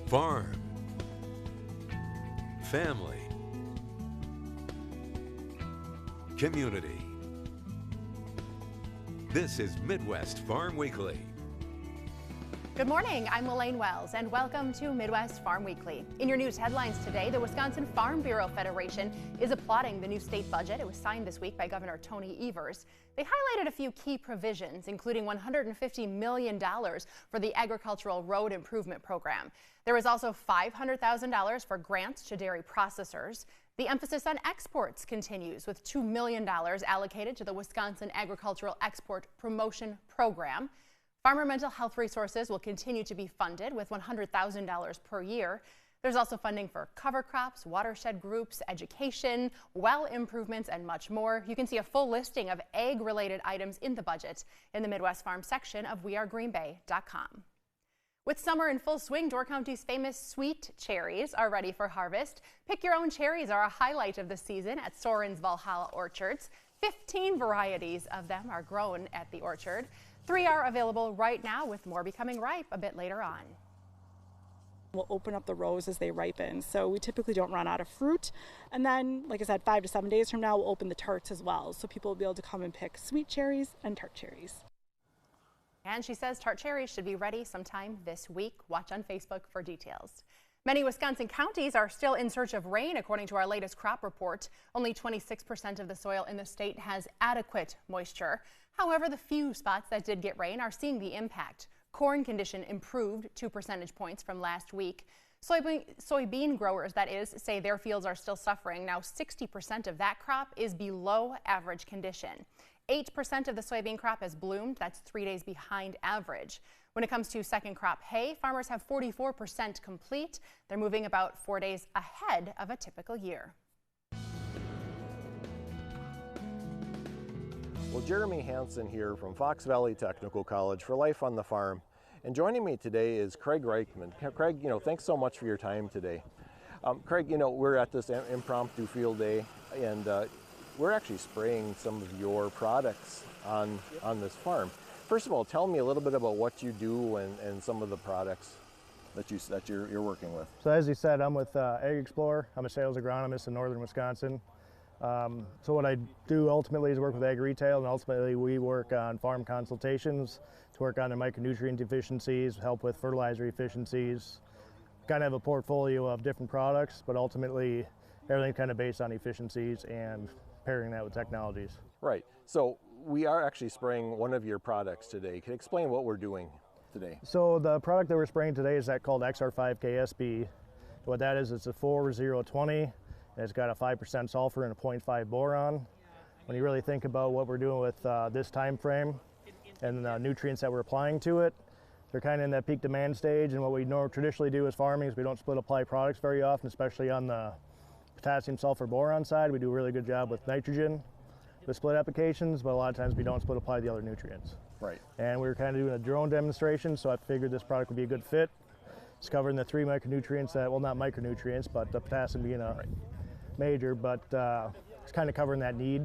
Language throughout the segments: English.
farm, family, community. This is Midwest Farm Weekly. Good morning, I'm Elaine Wells, and welcome to Midwest Farm Weekly. In your news headlines today, the Wisconsin Farm Bureau Federation is applauding the new state budget. It was signed this week by Governor Tony Evers. They highlighted a few key provisions, including $150 million for the Agricultural Road Improvement Program. There is also $500,000 for grants to dairy processors. The emphasis on exports continues, with $2 million allocated to the Wisconsin Agricultural Export Promotion Program. Farmer mental health resources will continue to be funded with $100,000 per year. There's also funding for cover crops, watershed groups, education, well improvements, and much more. You can see a full listing of ag-related items in the budget in the Midwest Farm section of wearegreenbay.com. With summer in full swing, Door County's famous sweet cherries are ready for harvest. Pick your own cherries are a highlight of the season at Soren's Valhalla Orchards. 15 varieties of them are grown at the orchard. 3 are available right now, with more becoming ripe a bit later on. We'll open up the rows as they ripen, so we typically don't run out of fruit. And then, like I said, 5 to 7 days from now, we'll open the tarts as well, so people will be able to come and pick sweet cherries and tart cherries. And she says tart cherries should be ready sometime this week. Watch on Facebook for details. Many Wisconsin counties are still in search of rain, according to our latest crop report. Only 26% of the soil in the state has adequate moisture. However, the few spots that did get rain are seeing the impact. Corn condition improved 2 percentage points from last week. Soybean growers, that is, say their fields are still suffering. Now 60% of that crop is below average condition. 8% of the soybean crop has bloomed. That's 3 days behind average. When it comes to second crop hay, farmers have 44% complete. They're moving about 4 days ahead of a typical year. Well, Jeremy Hansen here from Fox Valley Technical College for Life on the Farm. And joining me today is Craig Reichman. Craig, thanks so much for your time today. Craig, we're at this impromptu field day, and we're actually spraying some of your products on this farm. First of all, tell me a little bit about what you do and some of the products that you're working with. So as you said, I'm with Ag Explorer. I'm a sales agronomist in northern Wisconsin. So what I do ultimately is work with ag retail, and ultimately we work on farm consultations to work on their micronutrient deficiencies, help with fertilizer efficiencies. Kind of have a portfolio of different products, but ultimately everything's kind of based on efficiencies and pairing that with technologies. Right. So we are actually spraying one of your products today. Can you explain what we're doing today? So the product that we're spraying today is that called XR5KSB. What that is, it's a 4-0-20. It's got a 5% sulfur and a 0.5 boron. When you really think about what we're doing with this time frame and the nutrients that we're applying to it, they're kind of in that peak demand stage. And what we traditionally do as farming is we don't split apply products very often, especially on the potassium, sulfur, boron side. We do a really good job with nitrogen, with split applications, but a lot of times we don't split apply the other nutrients. Right. And we were kind of doing a drone demonstration, so I figured this product would be a good fit. It's covering the 3 micronutrients that, well, not micronutrients, but the potassium being a major, but it's kind of covering that need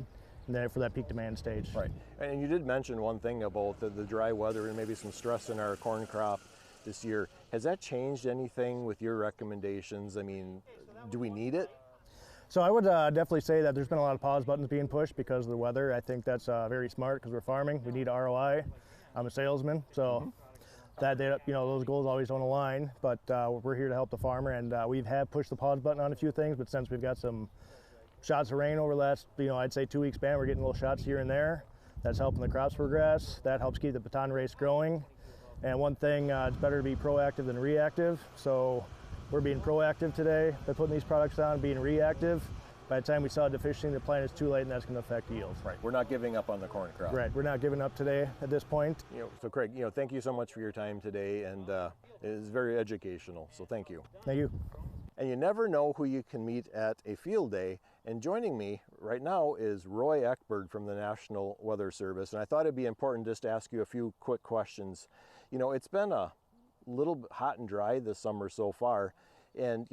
and then for that peak demand stage. Right. And you did mention one thing about the dry weather and maybe some stress in our corn crop this year. Has that changed anything with your recommendations? I mean, do we need it? So I would definitely say that there's been a lot of pause buttons being pushed because of the weather. I think that's very smart because we're farming. We need ROI. I'm a salesman, so that those goals always don't align, but we're here to help the farmer, and we have pushed the pause button on a few things, but since we've got some shots of rain over the last, I'd say 2 week span, we're getting little shots here and there. That's helping the crops progress. That helps keep the baton race growing. And one thing, it's better to be proactive than reactive. So we're being proactive today by putting these products on, being reactive. By the time we saw a deficiency in the plant, it's too late, and that's going to affect yields. Right. We're not giving up on the corn crop. Right. We're not giving up today at this point. So Craig, thank you so much for your time today, and it is very educational. So thank you. Thank you. And you never know who you can meet at a field day. And joining me right now is Roy Eckberg from the National Weather Service. And I thought it'd be important just to ask you a few quick questions. It's been a little bit hot and dry this summer so far. And,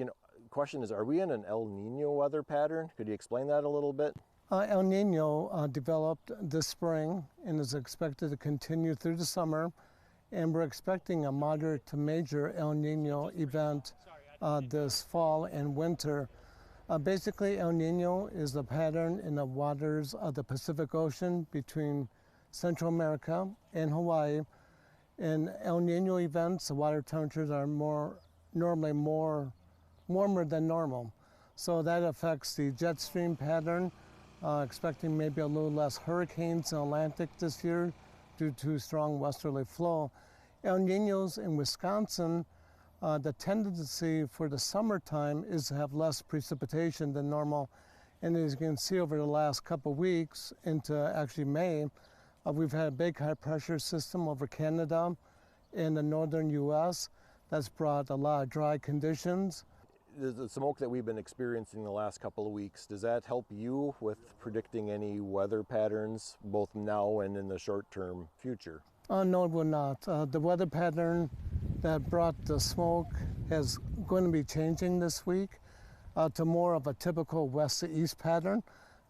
question is, are we in an El Nino weather pattern? Could you explain that a little bit? El Nino developed this spring and is expected to continue through the summer. and we're expecting a moderate to major El Nino event this fall and winter. Basically, El Nino is the pattern in the waters of the Pacific Ocean between Central America and Hawaii. In El Nino events, the water temperatures are normally more warmer than normal. So that affects the jet stream pattern, expecting maybe a little less hurricanes in the Atlantic this year due to strong westerly flow. El Ninos in Wisconsin, the tendency for the summertime is to have less precipitation than normal. And as you can see over the last couple weeks into actually May, we've had a big high pressure system over Canada and the northern US that's brought a lot of dry conditions. The smoke that we've been experiencing the last couple of weeks, does that help you with predicting any weather patterns both now and in the short-term future? No, it will not. The weather pattern that brought the smoke is going to be changing this week to more of a typical west to east pattern.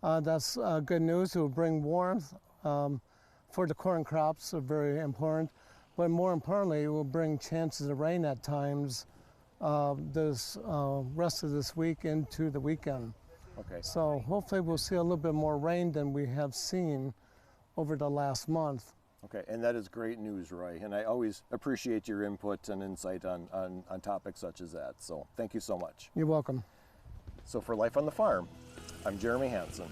That's good news. It will bring warmth for the corn crops, are very important. But more importantly, it will bring chances of rain at times this rest of this week into the weekend. Okay. So hopefully we'll see a little bit more rain than we have seen over the last month. Okay, and that is great news, Roy. And I always appreciate your input and insight on topics such as that. So thank you so much. You're welcome. So for Life on the Farm, I'm Jeremy Hansen.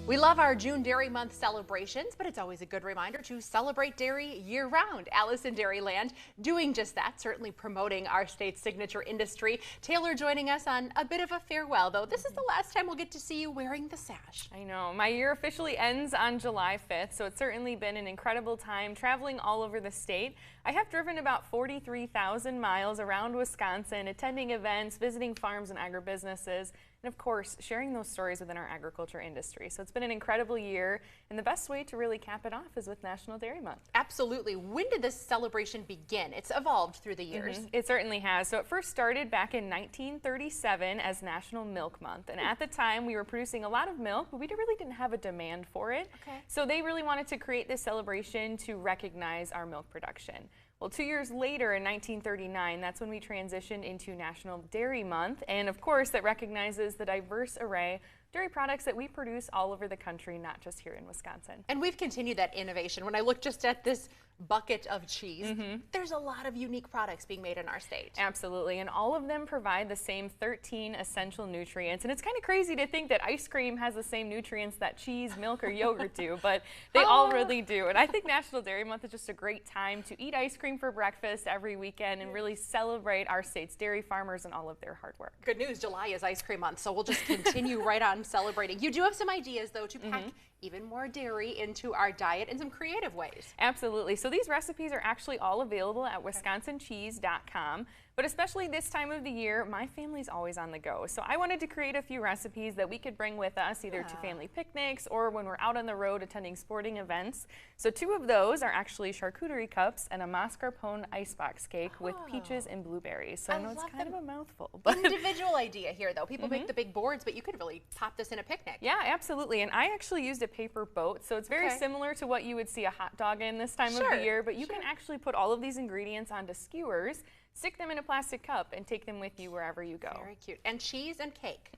We love our June Dairy Month celebrations, but it's always a good reminder to celebrate dairy year-round. Alice in Dairyland doing just that, certainly promoting our state's signature industry. Taylor joining us on a bit of a farewell, though. This is the last time we'll get to see you wearing the sash. I know. My year officially ends on July 5th, so it's certainly been an incredible time traveling all over the state. I have driven about 43,000 miles around Wisconsin, attending events, visiting farms and agribusinesses, and of course, sharing those stories within our agriculture industry. So it's been an incredible year, and the best way to really cap it off is with National Dairy Month. Absolutely. When did this celebration begin? It's evolved through the years. It certainly has. So it first started back in 1937 as National Milk Month, and at the time we were producing a lot of milk, but we really didn't have a demand for it. Okay. So they really wanted to create this celebration to recognize our milk production. Well, 2 years later in 1939, that's when we transitioned into National Dairy Month. And of course, that recognizes the diverse array of dairy products that we produce all over the country, not just here in Wisconsin. And we've continued that innovation. When I look just at this bucket of cheese, there's a lot of unique products being made in our state. Absolutely, and all of them provide the same 13 essential nutrients. And it's kind of crazy to think that ice cream has the same nutrients that cheese, milk, or yogurt do, but they all really do. And I think National Dairy Month is just a great time to eat ice cream for breakfast every weekend and really celebrate our state's dairy farmers and all of their hard work. Good news, July is ice cream month, so we'll just continue right on celebrating. You do have some ideas, though, to pack even more dairy into our diet in some creative ways. Absolutely. So these recipes are actually all available at wisconsincheese.com. But especially this time of the year, my family's always on the go. So I wanted to create a few recipes that we could bring with us either to family picnics or when we're out on the road attending sporting events. So 2 of those are actually charcuterie cups and a mascarpone icebox cake with peaches and blueberries. So I know it's kind of a mouthful. But individual idea here, though. People make the big boards, but you could really pop this in a picnic. Yeah, absolutely. And I actually used a paper boat. So it's very similar to what you would see a hot dog in this time of the year. But you can actually put all of these ingredients onto skewers, stick them in a plastic cup, and take them with you wherever you go. Very cute. And cheese and cake.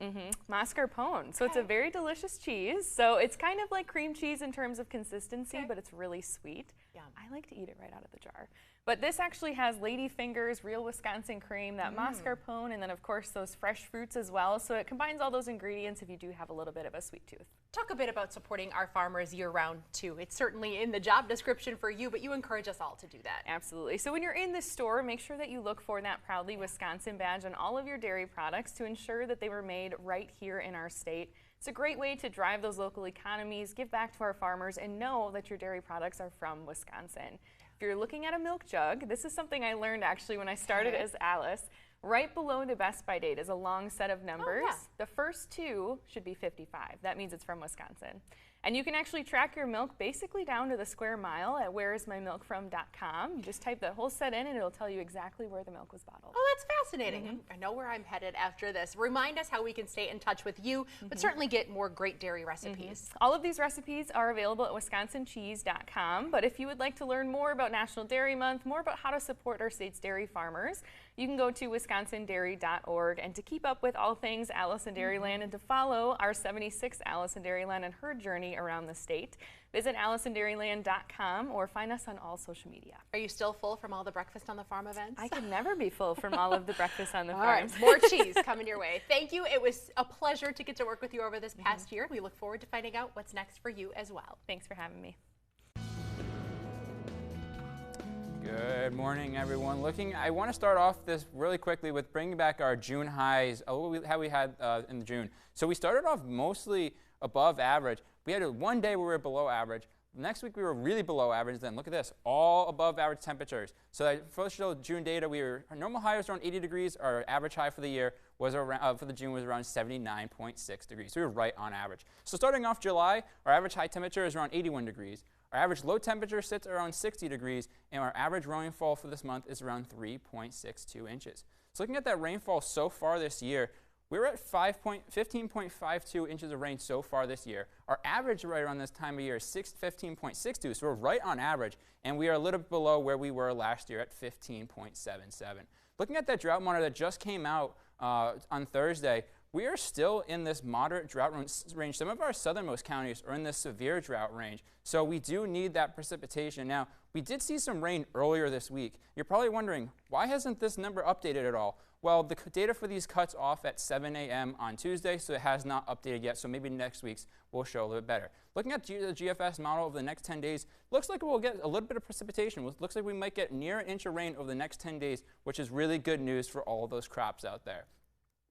Mascarpone. So it's a very delicious cheese. So it's kind of like cream cheese in terms of consistency, but it's really sweet. Yum. I like to eat it right out of the jar. But this actually has lady fingers, real Wisconsin cream, that mascarpone, and then of course those fresh fruits as well. So it combines all those ingredients if you do have a little bit of a sweet tooth. Talk a bit about supporting our farmers year-round too. It's certainly in the job description for you, but you encourage us all to do that. Absolutely. So when you're in the store, make sure that you look for that Proudly Wisconsin badge on all of your dairy products to ensure that they were made right here in our state. It's a great way to drive those local economies, give back to our farmers, and know that your dairy products are from Wisconsin. If you're looking at a milk jug, this is something I learned actually when I started as Alice. Right below the best by date is a long set of numbers. The first 2 should be 55. That means it's from Wisconsin. And you can actually track your milk basically down to the square mile at whereismymilkfrom.com. You just type the whole set in and it'll tell you exactly where the milk was bottled. Oh, that's fascinating. I know where I'm headed after this. Remind us how we can stay in touch with you, but certainly get more great dairy recipes. All of these recipes are available at wisconsincheese.com, but if you would like to learn more about National Dairy Month, more about how to support our state's dairy farmers, you can go to wisconsindairy.org. And to keep up with all things Allison Dairyland and to follow our 76th Allison Dairyland and her journey around the state, visit AllisonDairyland.com or find us on all social media. Are you still full from all the Breakfast on the Farm events? I can never be full from all of the Breakfast on the Farm. All right, more cheese coming your way. Thank you. It was a pleasure to get to work with you over this past year. We look forward to finding out what's next for you as well. Thanks for having me. Good morning, everyone. I want to start off this really quickly with bringing back our June highs, how we had in June. So we started off mostly above average. We had one day where we were below average. Next week we were really below average. Then look at this, all above average temperatures. So that first June data, our normal high was around 80 degrees. Our average high for the year was around, for the June was around 79.6 degrees. So we were right on average. So starting off July, our average high temperature is around 81 degrees. Our average low temperature sits around 60 degrees, and our average rainfall for this month is around 3.62 inches. So looking at that rainfall so far this year, we're at 15.52 inches of rain so far this year. Our average right around this time of year is 15.62, so we're right on average, and we are a little bit below where we were last year at 15.77. Looking at that drought monitor that just came out on Thursday, we are still in this moderate drought range. Some of our southernmost counties are in this severe drought range, so we do need that precipitation. Now, we did see some rain earlier this week. You're probably wondering, why hasn't this number updated at all? Well, the data for these cuts off at 7 a.m. on Tuesday, so it has not updated yet, so maybe next week's will show a little bit better. Looking at the GFS model over the next 10 days, looks like we'll get a little bit of precipitation. Looks like we might get near an inch of rain over the next 10 days, which is really good news for all of those crops out there.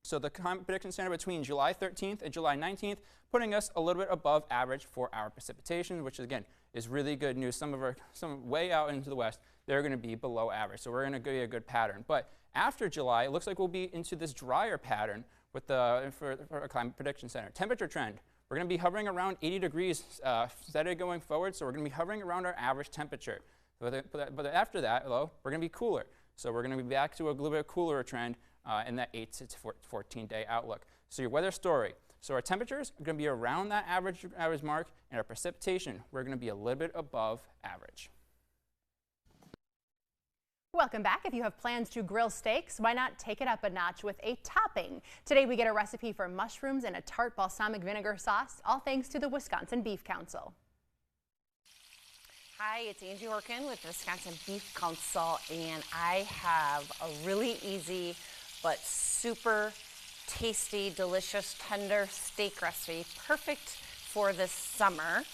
So the climate prediction center between July 13th and July 19th, putting us a little bit above average for our precipitation, which again is really good news. Some way out into the west, they're going to be below average. So we're going to give you a good pattern. But after July, it looks like we'll be into this drier pattern with for our climate prediction center. Temperature trend, we're going to be hovering around 80 degrees steady going forward. So we're going to be hovering around our average temperature. But after that, though, we're going to be cooler. So we're going to be back to a little bit cooler trend in that 8 to 14 day outlook. So your weather story. So our temperatures are going to be around that average mark, and our precipitation, we're going to be a little bit above average. Welcome back. If you have plans to grill steaks, why not take it up a notch with a topping? Today we get a recipe for mushrooms and a tart balsamic vinegar sauce, all thanks to the Wisconsin Beef Council. Hi, it's Angie Orkin with the Wisconsin Beef Council, and I have a really easy but super tasty, delicious, tender steak recipe, perfect for this summer.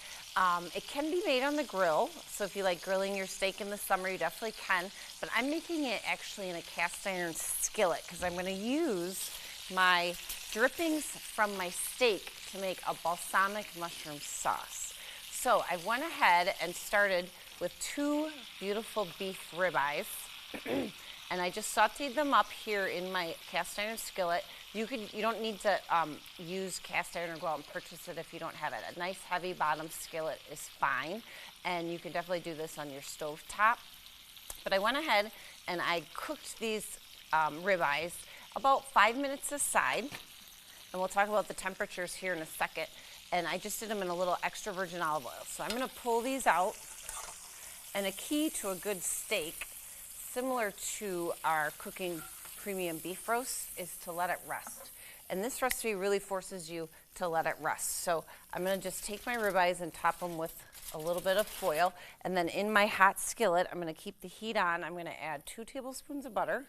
It can be made on the grill, so if you like grilling your steak in the summer, you definitely can, but I'm making it actually in a cast iron skillet because I'm going to use my drippings from my steak to make a balsamic mushroom sauce. So I went ahead and started with 2 beautiful beef ribeyes. And I just sauteed them up here in my cast iron skillet. You don't need to use cast iron or go out and purchase it if you don't have it. A nice heavy bottom skillet is fine, and you can definitely do this on your stove top. But I went ahead and I cooked these ribeyes about 5 minutes aside, and we'll talk about the temperatures here in a second. And I just did them in a little extra virgin olive oil. So I'm gonna pull these out, and a key to a good steak, similar to our cooking premium beef roast, is to let it rest. And this recipe really forces you to let it rest. So I'm going to just take my ribeyes and top them with a little bit of foil. And then in my hot skillet, I'm going to keep the heat on. I'm going to add 2 tablespoons of butter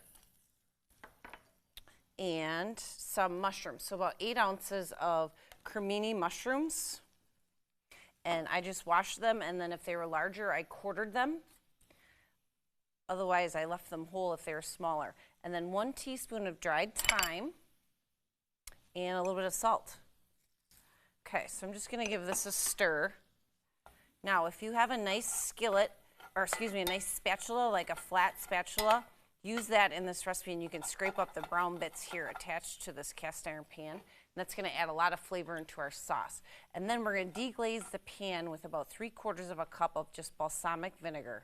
and some mushrooms. So about 8 ounces of cremini mushrooms. And I just washed them, and then if they were larger, I quartered them. Otherwise, I left them whole if they were smaller. And then 1 teaspoon of dried thyme and a little bit of salt. Okay, so I'm just going to give this a stir. Now, if you have a nice skillet, or excuse me, a nice spatula, like a flat spatula, use that in this recipe, and you can scrape up the brown bits here attached to this cast iron pan. That's going to add a lot of flavor into our sauce. And then we're going to deglaze the pan with about 3/4 of a cup of just balsamic vinegar.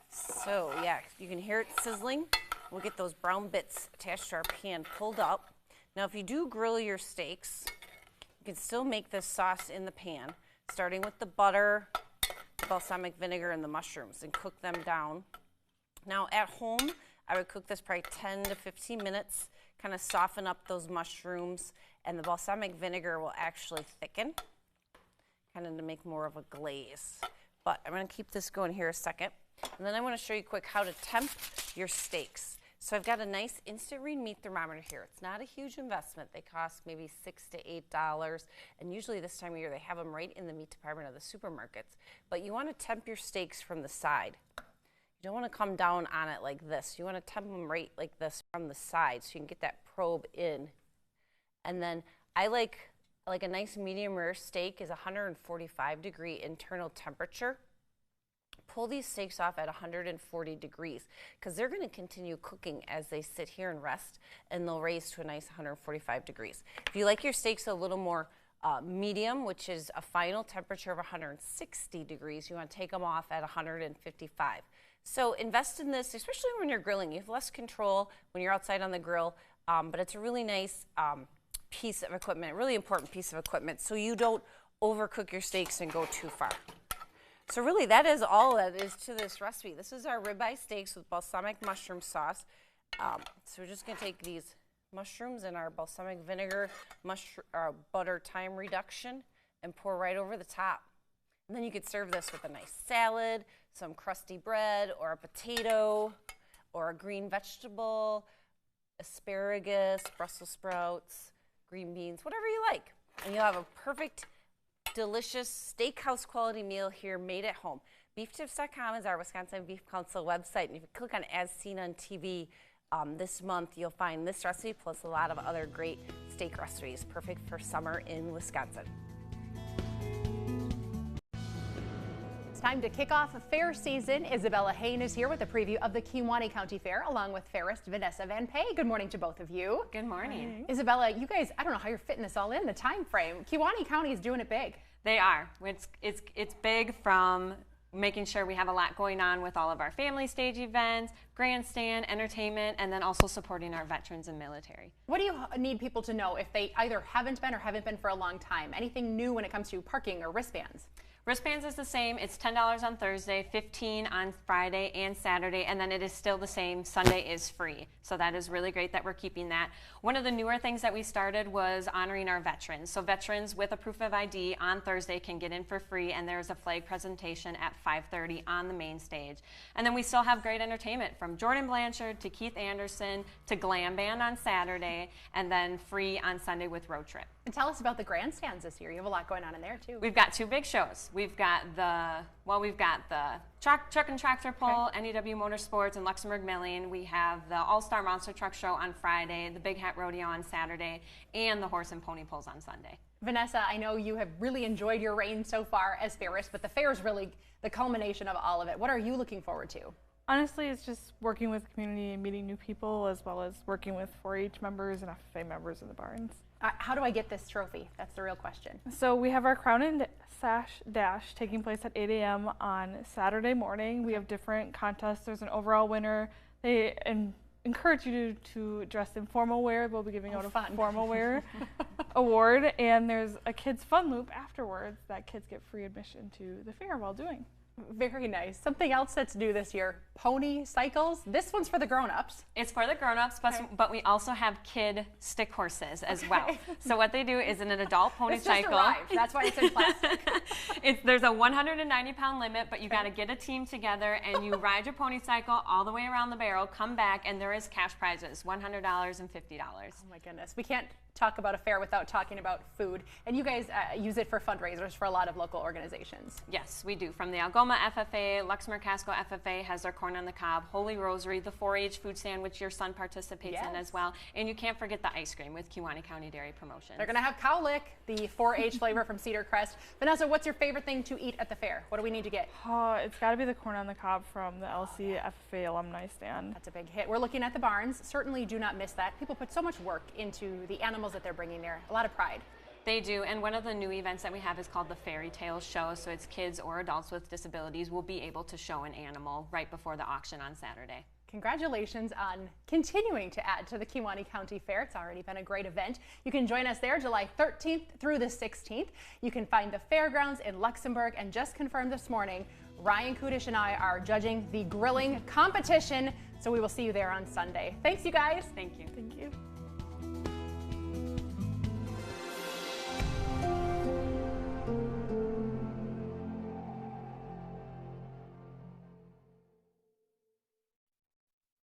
So yeah, you can hear it sizzling. We'll get those brown bits attached to our pan pulled up. Now if you do grill your steaks, you can still make this sauce in the pan, starting with the butter, the balsamic vinegar, and the mushrooms, and cook them down. Now at home, I would cook this probably 10 to 15 minutes, kind of soften up those mushrooms, and the balsamic vinegar will actually thicken, kind of to make more of a glaze. But I'm going to keep this going here a second. And then I want to show you quick how to temp your steaks. So I've got a nice instant read meat thermometer here. It's not a huge investment. They cost maybe $6 to $8, and usually this time of year they have them right in the meat department of the supermarkets. But you want to temp your steaks from the side. You don't want to come down on it like this. You want to temp them right like this from the side so you can get that probe in. And then I like a nice medium rare steak is 145-degree internal temperature. Pull these steaks off at 140 degrees because they're going to continue cooking as they sit here and rest, and they'll raise to a nice 145 degrees. If you like your steaks a little more medium, which is a final temperature of 160 degrees, you want to take them off at 155. So invest in this, especially when you're grilling. You have less control when you're outside on the grill, but it's a really nice piece of equipment, really important piece of equipment, so you don't overcook your steaks and go too far. So really, that is all that is to this recipe. This is our ribeye steaks with balsamic mushroom sauce. So we're just going to take these mushrooms and our balsamic vinegar, butter thyme reduction, and pour right over the top. And then you could serve this with a nice salad, some crusty bread, or a potato, or a green vegetable, asparagus, Brussels sprouts, green beans, whatever you like. And you'll have a perfect, delicious steakhouse quality meal here made at home. Beeftips.com is our Wisconsin Beef Council website, and if you click on As Seen on TV this month, you'll find this recipe plus a lot of other great steak recipes, perfect for summer in Wisconsin. It's time to kick off fair season. Isabella Hain is here with a preview of the Kewaunee County Fair, along with fairist Vanessa Van Pay. Good morning to both of you. Good morning. Isabella, you guys, I don't know how you're fitting this all in, the time frame. Kewaunee County is doing it big. They are. It's big from making sure we have a lot going on with all of our family stage events, grandstand, entertainment, and then also supporting our veterans and military. What do you need people to know if they either haven't been or haven't been for a long time? Anything new when it comes to parking or wristbands? Wristbands is the same. It's $10 on Thursday, $15 on Friday and Saturday, and then it is still the same. Sunday is free. So that is really great that we're keeping that. One of the newer things that we started was honoring our veterans. So veterans with a proof of ID on Thursday can get in for free, and there's a flag presentation at 5:30 on the main stage. And then we still have great entertainment from Jordan Blanchard to Keith Anderson to Glam Band on Saturday, and then free on Sunday with Road Trip. And tell us about the grandstands this year. You have a lot going on in there too. We've got two big shows. We've got the Truck and Tractor Pull, okay, NEW Motorsports, and Luxembourg Milling. We have the All-Star Monster Truck Show on Friday, the Big Hat Rodeo on Saturday, and the Horse and Pony Pulls on Sunday. Vanessa, I know you have really enjoyed your reign so far as fairist, but the fair is really the culmination of all of it. What are you looking forward to? Honestly, it's just working with the community and meeting new people, as well as working with 4-H members and FFA members in the barns. How do I get this trophy? That's the real question. So we have our Crown and Sash Dash taking place at 8 a.m. on Saturday morning. We have different contests. There's an overall winner. They encourage you to dress in formal wear. We'll be giving out a formal wear award. And there's a kids fun loop afterwards that kids get free admission to the fair while doing. Very nice. Something else that's new this year, pony cycles. This one's for the grown-ups. It's for the grown-ups, but we also have kid stick horses as well. So what they do is in an adult pony cycle. Just arrived. That's why it's in plastic. There's a 190-pound limit, but you got to get a team together and you ride your pony cycle all the way around the barrel, come back, and there is cash prizes, $100 and $50. Oh my goodness. We can't talk about a fair without talking about food. And you guys use it for fundraisers for a lot of local organizations. Yes, we do. From the Algoma Tacoma FFA, Luxembourg Casco FFA has their corn on the cob, Holy Rosary, the 4-H food sandwich your son participates in as well, and you can't forget the ice cream with Kewaunee County Dairy Promotions. They're going to have cowlick, the 4-H flavor from Cedar Crest. Vanessa, what's your favorite thing to eat at the fair? What do we need to get? It's got to be the corn on the cob from the LC FFA alumni stand. That's a big hit. We're looking at the barns. Certainly do not miss that. People put so much work into the animals that they're bringing there. A lot of pride. They do, and one of the new events that we have is called the Fairy Tales Show, so it's kids or adults with disabilities will be able to show an animal right before the auction on Saturday. Congratulations on continuing to add to the Kewaunee County Fair. It's already been a great event. You can join us there July 13th through the 16th. You can find the fairgrounds in Luxembourg, and just confirmed this morning, Ryan Kudish and I are judging the grilling competition, so we will see you there on Sunday. Thanks, you guys. Thank you. Thank you.